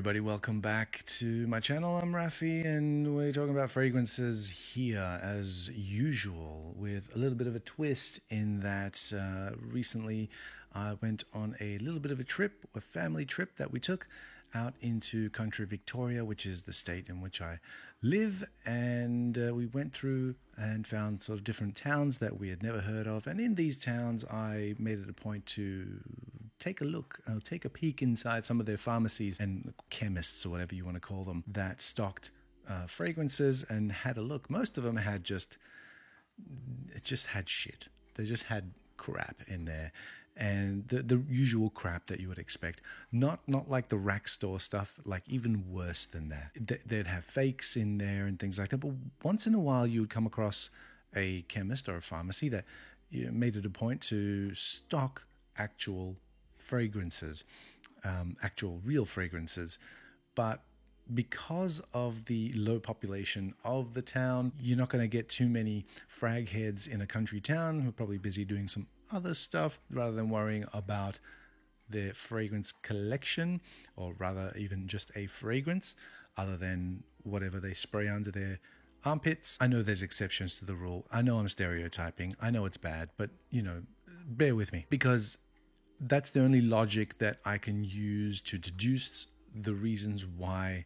everybody, welcome back to my channel. I'm Rafi and we're talking about fragrances here as usual with a little bit of a twist in that recently I went on a little bit of a family trip that we took out into country Victoria, which is the state in which I live, and we went through and found sort of different towns that we had never heard of, and in these towns I made it a point to take a peek inside some of their pharmacies and chemists, or whatever you want to call them, that stocked fragrances, and had a look. Most of them had just had shit. They just had crap in there, and the usual crap that you would expect. Not like the rack store stuff, like even worse than that. They'd have fakes in there and things like that. But once in a while you would come across a chemist or a pharmacy that made it a point to stock actual fragrances, actual real fragrances. But because of the low population of the town, you're not going to get too many frag heads in a country town who are probably busy doing some other stuff rather than worrying about their fragrance collection, or rather even just a fragrance other than whatever they spray under their armpits. I know there's exceptions to the rule. I know I'm stereotyping. I know it's bad, but bear with me, because that's the only logic that I can use to deduce the reasons why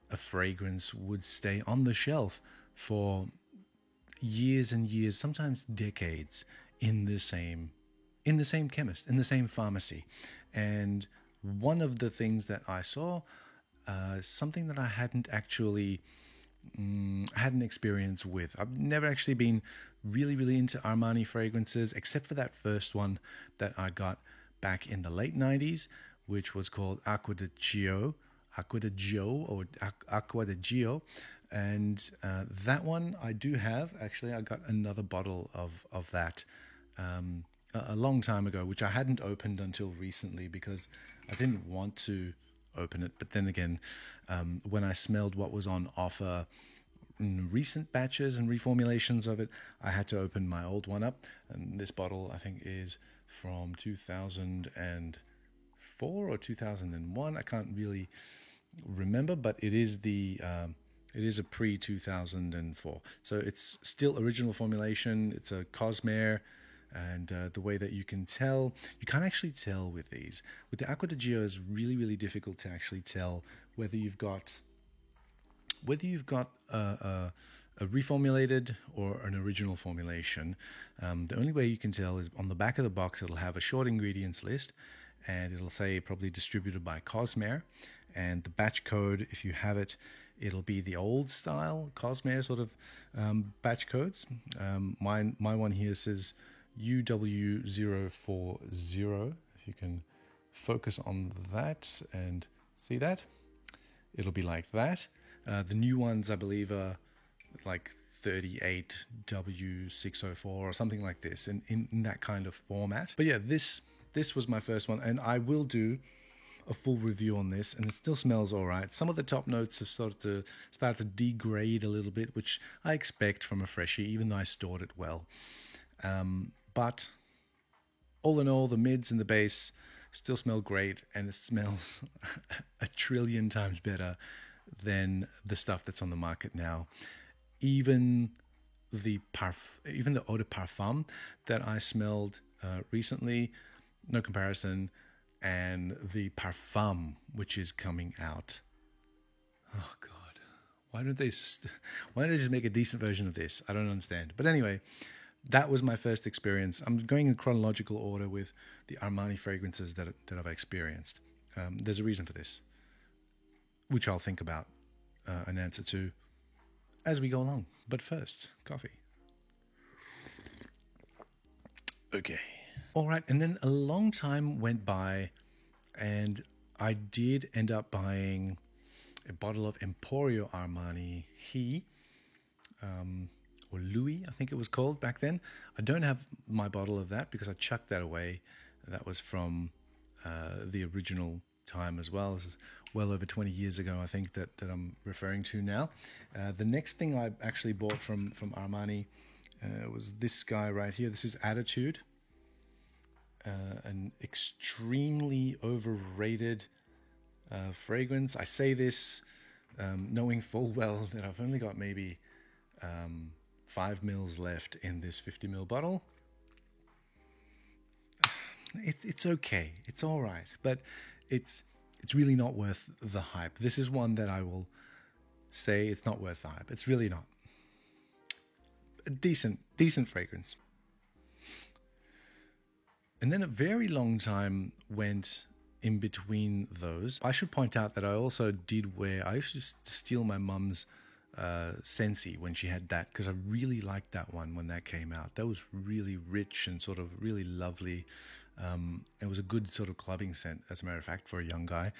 a fragrance would stay on the shelf for years and years, sometimes decades, in the same chemist, in the same pharmacy. And one of the things that I saw, something that I hadn't had an experience with. I've never actually been really into Armani fragrances, except for that first one that I got back in the late 90s, which was called Acqua di Gio, and that one I do have. Actually, I got another bottle of that a long time ago, which I hadn't opened until recently because I didn't want to open it. But then again, when I smelled what was on offer in recent batches and reformulations of it, I had to open my old one up. And this bottle, I think, is from 2004 or 2001. I can't really remember, but it is a pre-2004, so it's still original formulation. It's a Cosmere, and the way that you can't actually tell with these. With the Acqua di Gio, is really difficult to actually tell whether you've got a reformulated or an original formulation. The only way you can tell is on the back of the box. It'll have a short ingredients list, and it'll say probably distributed by Cosmere, and the batch code, if you have it, it'll be the old style Cosmere sort of batch codes. My one here says UW040. If you can focus on that and see that, it'll be like that. The new ones, I believe, are like 38W604 or something like this, in that kind of format. But yeah, this was my first one, and I will do a full review on this, and it still smells all right. Some of the top notes have started to degrade a little bit, which I expect from a freshie, even though I stored it well. But all in all, the mids and the base still smell great, and it smells a trillion times better than the stuff that's on the market now. Even the eau de parfum that I smelled recently, no comparison. And the parfum which is coming out, oh god, why don't they just make a decent version of this? I don't understand. But anyway, that was my first experience. I'm going in chronological order with the Armani fragrances that I've experienced. There's a reason for this, which I'll think about an answer to as we go along. But first, coffee. Okay. All right, and then a long time went by, and I did end up buying a bottle of Emporio Armani or Louis, I think it was called back then. I don't have my bottle of that because I chucked that away. That was from the original time as well. This is well over 20 years ago, I think, that I'm referring to now. The next thing I actually bought from Armani was this guy right here. This is Attitude. An extremely overrated fragrance. I say this knowing full well that I've only got maybe 5 mils left in this 50 ml bottle. It's okay. It's all right, but it's really not worth the hype. This is one that I will say it's not worth the hype. It's really not. A decent fragrance. And then a very long time went in between those. I should point out that I also did wear, I used to steal my mum's Scentsy when she had that, because I really liked that one when that came out. That was really rich and sort of really lovely. It was a good sort of clubbing scent, as a matter of fact, for a young guy.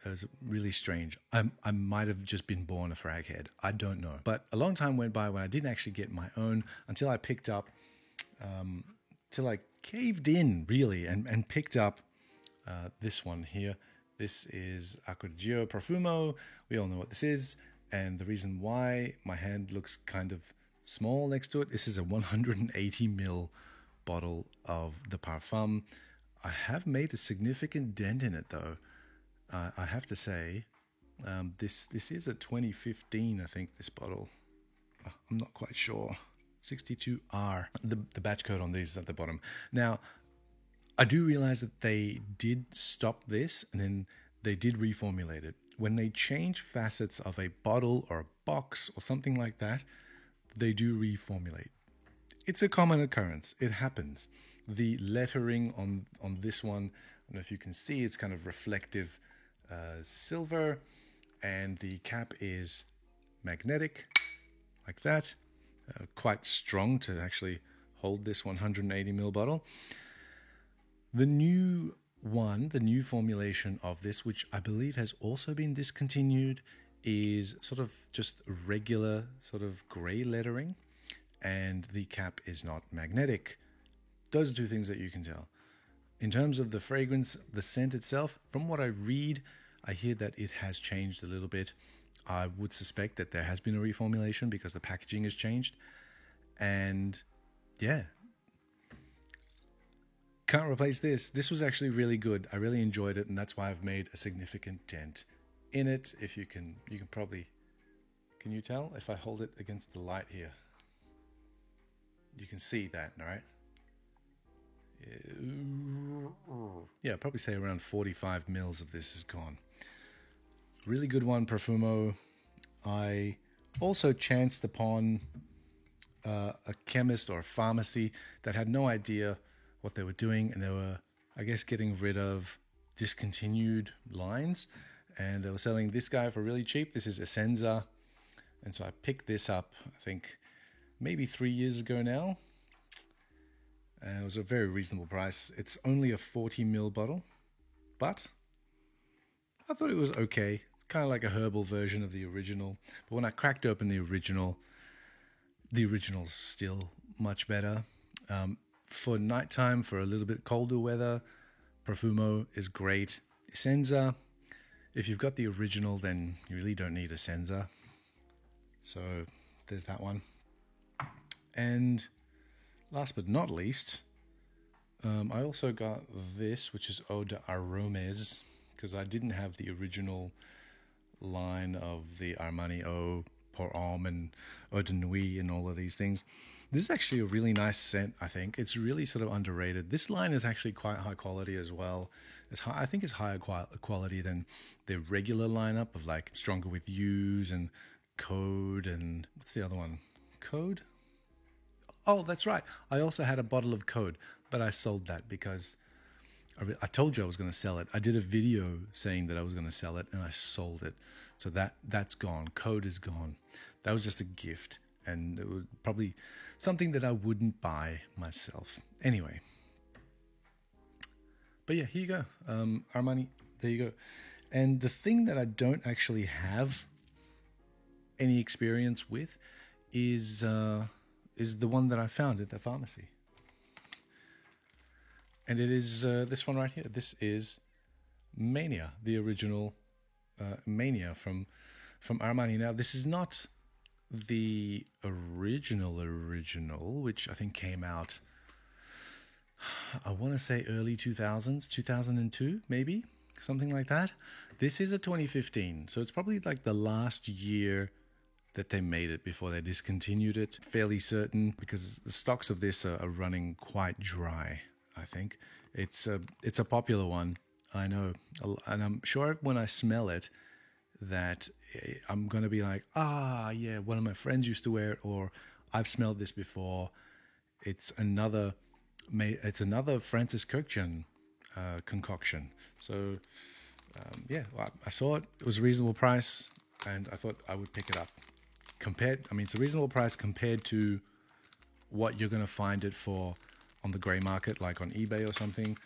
It was really strange. I might have just been born a fraghead. I don't know. But a long time went by when I didn't actually get my own until I picked up, till I caved in, really, and picked up this one here. This is Accorgio Profumo. We all know what this is. And the reason why my hand looks kind of small next to it, this is a 180 ml bottle of the Parfum. I have made a significant dent in it, though. I have to say, this is a 2015, I think, this bottle. I'm not quite sure. 62R. The batch code on these is at the bottom. Now, I do realize that they did stop this and then they did reformulate it. When they change facets of a bottle or a box or something like that, they do reformulate. It's a common occurrence. It happens. The lettering on this one, I don't know if you can see, it's kind of reflective silver, and the cap is magnetic like that. Quite strong to actually hold this 180 ml bottle. The new one, the new formulation of this, which I believe has also been discontinued, is sort of just regular sort of gray lettering, and the cap is not magnetic. Those are two things that you can tell. In terms of the fragrance, the scent itself, from what I read, I hear that it has changed a little bit. I would suspect that there has been a reformulation because the packaging has changed. And yeah, can't replace this. This was actually really good. I really enjoyed it, and that's why I've made a significant dent in it. If you can probably, can you tell if I hold it against the light here? You can see that, right? Yeah, I'd probably say around 45 mils of this is gone. Really good one, Profumo. I also chanced upon a chemist or a pharmacy that had no idea what they were doing, and they were, I guess, getting rid of discontinued lines, and they were selling this guy for really cheap. This is Essenza, and so I picked this up, I think, maybe 3 years ago now. It was a very reasonable price. It's only a 40 ml bottle, but I thought it was okay. It's kind of like a herbal version of the original. But when I cracked open the original's still much better. For nighttime, for a little bit colder weather, Profumo is great. Essenza, if you've got the original, then you really don't need Essenza. So there's that one. And last but not least, I also got this, which is Eau de Aromes, because I didn't have the original line of the Armani Eau Pour Homme and Eau de Nuit and all of these things. This is actually a really nice scent, I think. It's really sort of underrated. This line is actually quite high quality as well. I think it's higher quality than the regular lineup of like Stronger With Yous and Code and what's the other one? Code? Oh, that's right. I also had a bottle of Code, but I sold that because I told you I was going to sell it. I did a video saying that I was going to sell it, and I sold it. So that's gone. Code is gone. That was just a gift, and it was probably something that I wouldn't buy myself. Anyway. But yeah, here you go. Armani, there you go. And the thing that I don't actually have any experience with is the one that I found at the pharmacy. And it is this one right here. This is Mania, the original Mania from Armani. Now, this is not the original, which I think came out, I want to say early 2000s, 2002 maybe, something like that. This is a 2015, so it's probably like the last year that they made it before they discontinued it. Fairly certain, because the stocks of this are running quite dry, I think. It's a popular one, I know. And I'm sure when I smell it that I'm going to be like, yeah, one of my friends used to wear it, or I've smelled this before. It's another Francis Kurkdjian concoction. So, yeah, I saw it. It was a reasonable price, and I thought I would pick it up. It's a reasonable price compared to what you're going to find it for on the grey market, like on eBay or something.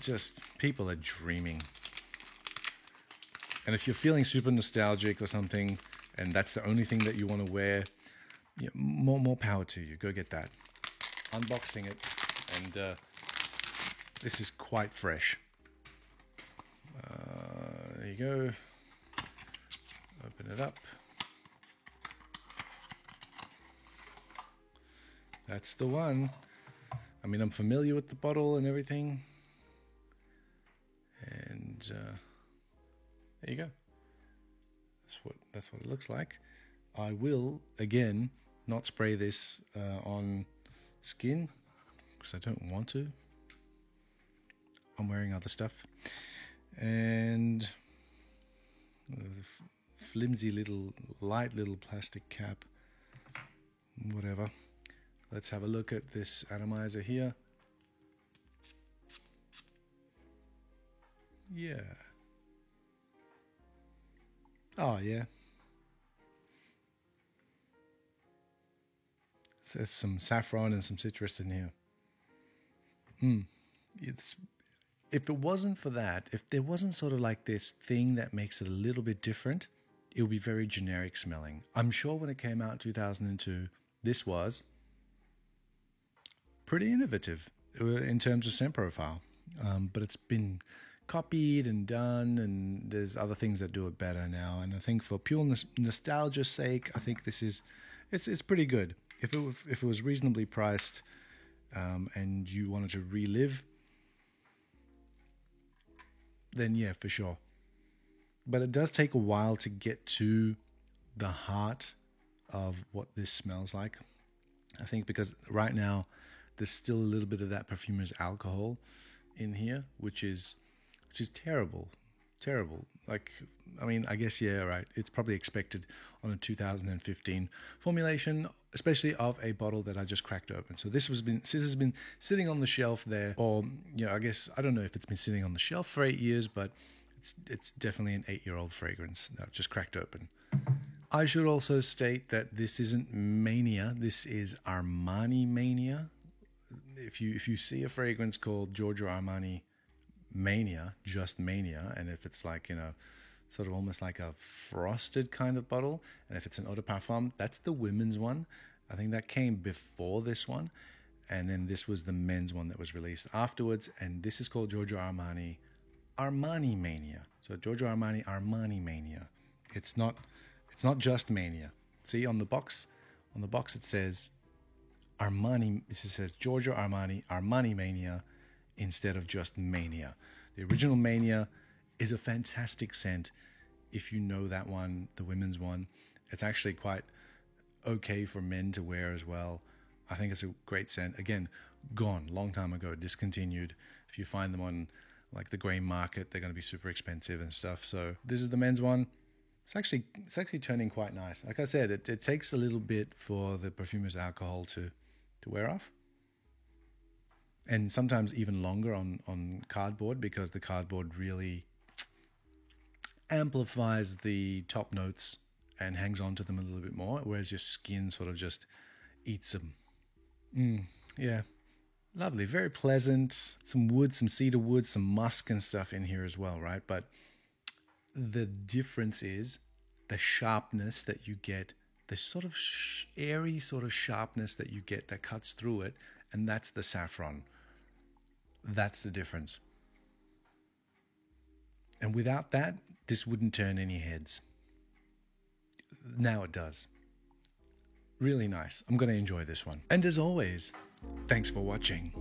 Just, people are dreaming. And if you're feeling super nostalgic or something, and that's the only thing that you want to wear, yeah, more power to you. Go get that. Unboxing it, and this is quite fresh. There you go. Open it up. That's the one. I mean, I'm familiar with the bottle and everything. And there you go. That's what it looks like. I will, again, not spray this on skin because I don't want to. I'm wearing other stuff. And the flimsy light little plastic cap. Whatever. Let's have a look at this atomizer here. Yeah. Oh, yeah. There's some saffron and some citrus in here. If it wasn't for that, if there wasn't sort of like this thing that makes it a little bit different, it would be very generic smelling. I'm sure when it came out in 2002, this was pretty innovative in terms of scent profile. But it's been copied and done, and there's other things that do it better now. And I think for pure nostalgia's sake, I think this is it's pretty good. If it was reasonably priced, and you wanted to relive, then yeah, for sure. But it does take a while to get to the heart of what this smells like. I think because right now there's still a little bit of that perfumer's alcohol in here, which is terrible. Like, I mean, I guess, yeah, right. It's probably expected on a 2015 formulation, especially of a bottle that I just cracked open. So this has been sitting on the shelf there, or, you know, I guess, I don't know if it's been sitting on the shelf for 8 years, but it's definitely an 8-year-old fragrance that I've just cracked open. I should also state that this isn't Mania. This is Armani Mania. If you see a fragrance called Giorgio Armani Mania, just Mania, and if it's like, you know, sort of almost like a frosted kind of bottle, and if it's an eau de parfum, that's the women's one. I think that came before this one, and then this was the men's one that was released afterwards, and this is called Giorgio Armani Mania. So Giorgio Armani Mania. It's not just Mania. See on the box it says Armani. It says Giorgio Armani Mania instead of just Mania. The original Mania is a fantastic scent. If you know that one, the women's one, it's actually quite okay for men to wear as well. I think it's a great scent. Again, gone long time ago, discontinued. If you find them on like the grey market, they're going to be super expensive and stuff. So this is the men's one. It's actually turning quite nice. Like I said, it takes a little bit for the perfumer's alcohol to wear off. And sometimes even longer on cardboard, because the cardboard really amplifies the top notes and hangs on to them a little bit more, whereas your skin sort of just eats them. Yeah, lovely, very pleasant. Some wood, some cedar wood, some musk and stuff in here as well, right? But the difference is the sharpness that you get, the sort of airy sort of sharpness that you get that cuts through it, and that's the saffron. That's the difference. And without that, this wouldn't turn any heads. Now it does. Really nice. I'm going to enjoy this one. And as always, thanks for watching.